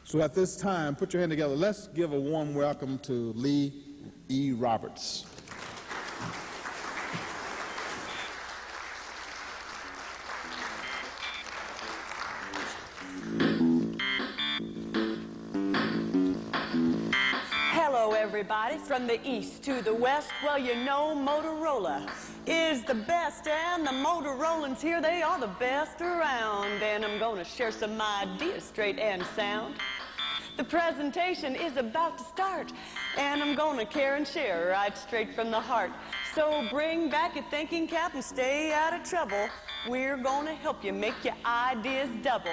So at this time, put your hand together. Let's give a warm welcome to Lee E. Roberts. Hello, everybody, from the east to the west. Well, you know Motorola is the best, and the Motorolans here, they are the best around. And I'm going to share some ideas straight and sound. The presentation is about to start, and I'm going to care and share right straight from the heart. So bring back your thinking cap and stay out of trouble. We're going to help you make your ideas double.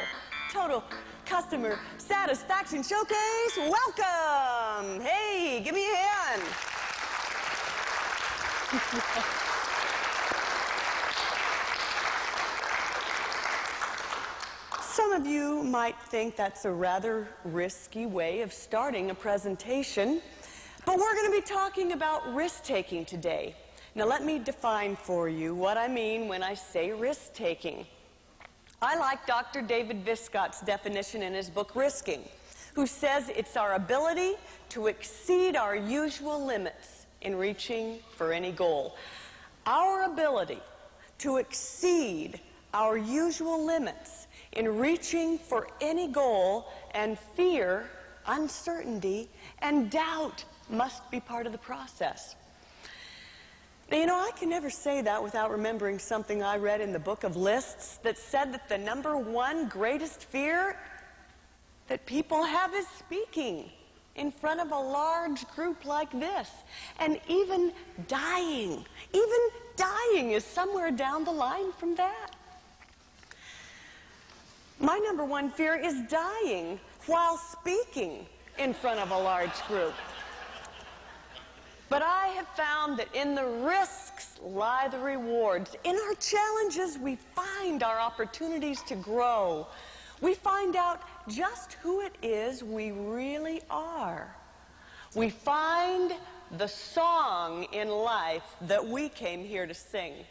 Total Customer Satisfaction Showcase, welcome! Hey, give me a hand. Some of you might think that's a rather risky way of starting a presentation, but we're going to be talking about risk-taking today. Now let me define for you what I mean when I say risk-taking. I like Dr. David Viscott's definition in his book, Risking, who says it's our ability to exceed our usual limits in reaching for any goal. Our ability to exceed our usual limits in reaching for any goal, and fear, uncertainty, and doubt must be part of the process. Now, you know, I can never say that without remembering something I read in the book of lists that said that the #1 greatest fear that people have is speaking in front of a large group like this. And even dying is somewhere down the line from that. My #1 fear is dying while speaking in front of a large group. But I have found that in the risks lie the rewards. In our challenges, we find our opportunities to grow. We find out just who it is we really are. We find the song in life that we came here to sing.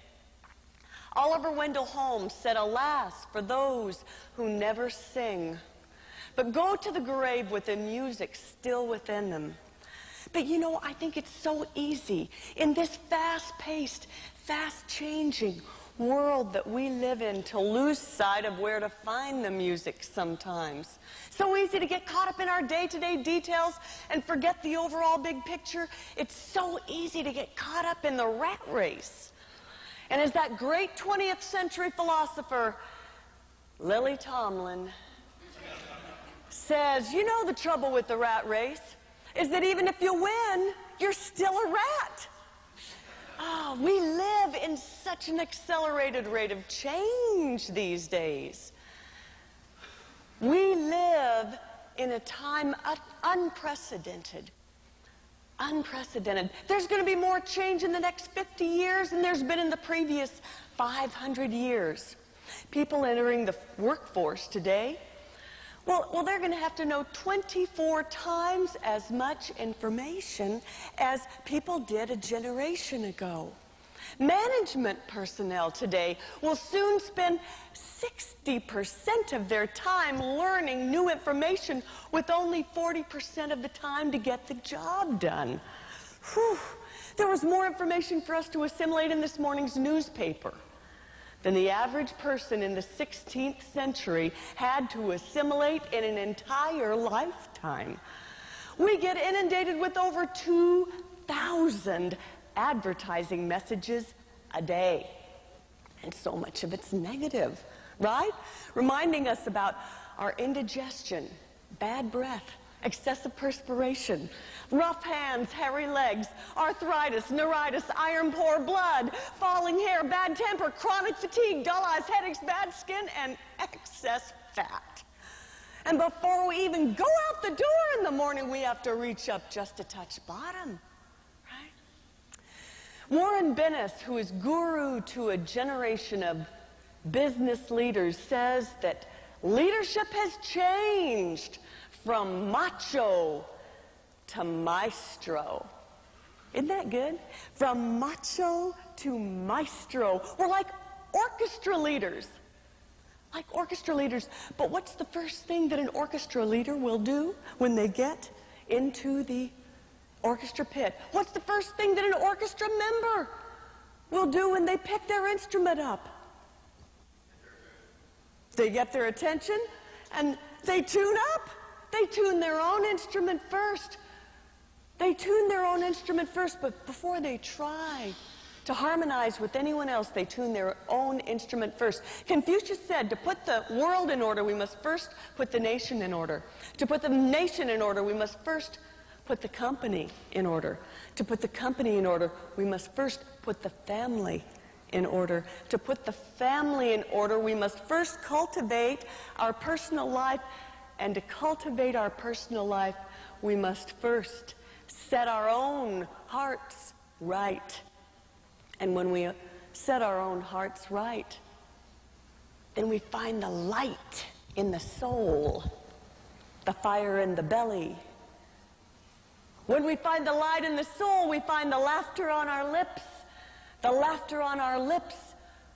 Oliver Wendell Holmes said, "Alas, for those who never sing, but go to the grave with the music still within them." But you know, I think it's so easy in this fast-paced, fast-changing world that we live in to lose sight of where to find the music sometimes. So easy to get caught up in our day-to-day details and forget the overall big picture. It's so easy to get caught up in the rat race. And as that great 20th century philosopher, Lily Tomlin, says, you know, the trouble with the rat race is that even if you win, you're still a rat. Oh, we live in such an accelerated rate of change these days. We live in a time unprecedented. Unprecedented. There's going to be more change in the next 50 years than there's been in the previous 500 years. People entering the workforce today, well, they're going to have to know 24 times as much information as people did a generation ago. Management personnel today will soon spend 60% of their time learning new information with only 40% of the time to get the job done. Whew. There was more information for us to assimilate in this morning's newspaper than the average person in the 16th century had to assimilate in an entire lifetime. We get inundated with over 2,000 advertising messages a day. And so much of it's negative, right? Reminding us about our indigestion, bad breath, excessive perspiration, rough hands, hairy legs, arthritis, neuritis, iron poor blood, falling hair, bad temper, chronic fatigue, dull eyes, headaches, bad skin, and excess fat. And before we even go out the door in the morning, we have to reach up just to touch bottom. Warren Bennis, who is guru to a generation of business leaders, says that leadership has changed from macho to maestro. Isn't that good? From macho to maestro. We're like orchestra leaders. like orchestra leaders. But what's the first thing that an orchestra leader will do when they get into the orchestra pit? What's the first thing that an orchestra member will do when they pick their instrument up? They get their attention and they tune up. They tune their own instrument first. They tune their own instrument first, but before they try to harmonize with anyone else, they tune their own instrument first. Confucius said, to put the world in order, we must first put the nation in order. To put the nation in order, we must first put the company in order. To put the company in order, we must first put the family in order. To put the family in order, we must first cultivate our personal life. And to cultivate our personal life, we must first set our own hearts right. And when we set our own hearts right, then we find the light in the soul, the fire in the belly. When we find the light in the soul, we find the laughter on our lips. The laughter on our lips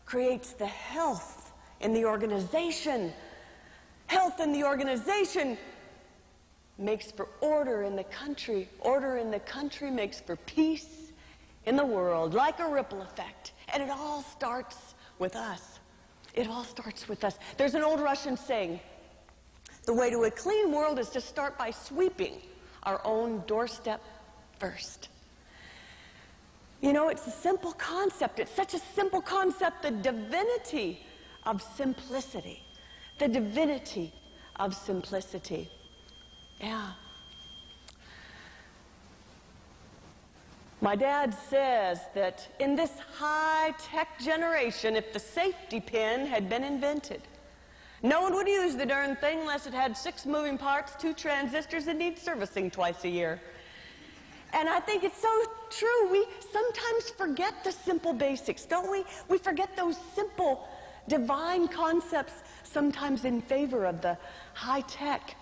creates the health in the organization. Health in the organization makes for order in the country. Order in the country makes for peace in the world, like a ripple effect. And it all starts with us. It all starts with us. There's an old Russian saying, the way to a clean world is to start by sweeping our own doorstep first. You know, it's a simple concept. It's such a simple concept, the divinity of simplicity. The divinity of simplicity. Yeah. My dad says that in this high-tech generation, if the safety pin had been invented, no one would use the darn thing unless it had 6 moving parts, 2 transistors, and needs servicing twice a year. And I think it's so true. We sometimes forget the simple basics, don't we? We forget those simple divine concepts sometimes in favor of the high-tech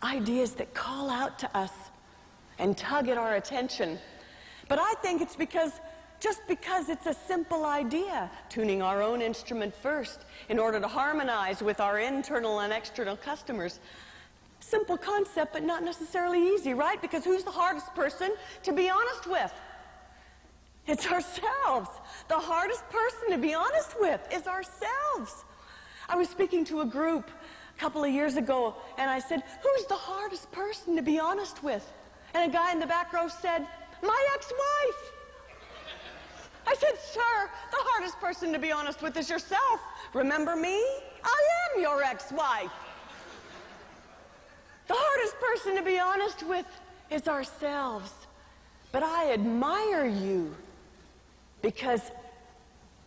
ideas that call out to us and tug at our attention. But I think it's just because it's a simple idea, tuning our own instrument first in order to harmonize with our internal and external customers. Simple concept, but not necessarily easy, right? Because who's the hardest person to be honest with? It's ourselves. The hardest person to be honest with is ourselves. I was speaking to a group a couple of years ago, and I said, who's the hardest person to be honest with? And a guy in the back row said, my ex-wife. I said, sir, the hardest person to be honest with is yourself. Remember me? I am your ex-wife. The hardest person to be honest with is ourselves. But I admire you because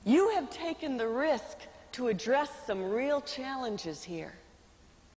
you have taken the risk to address some real challenges here.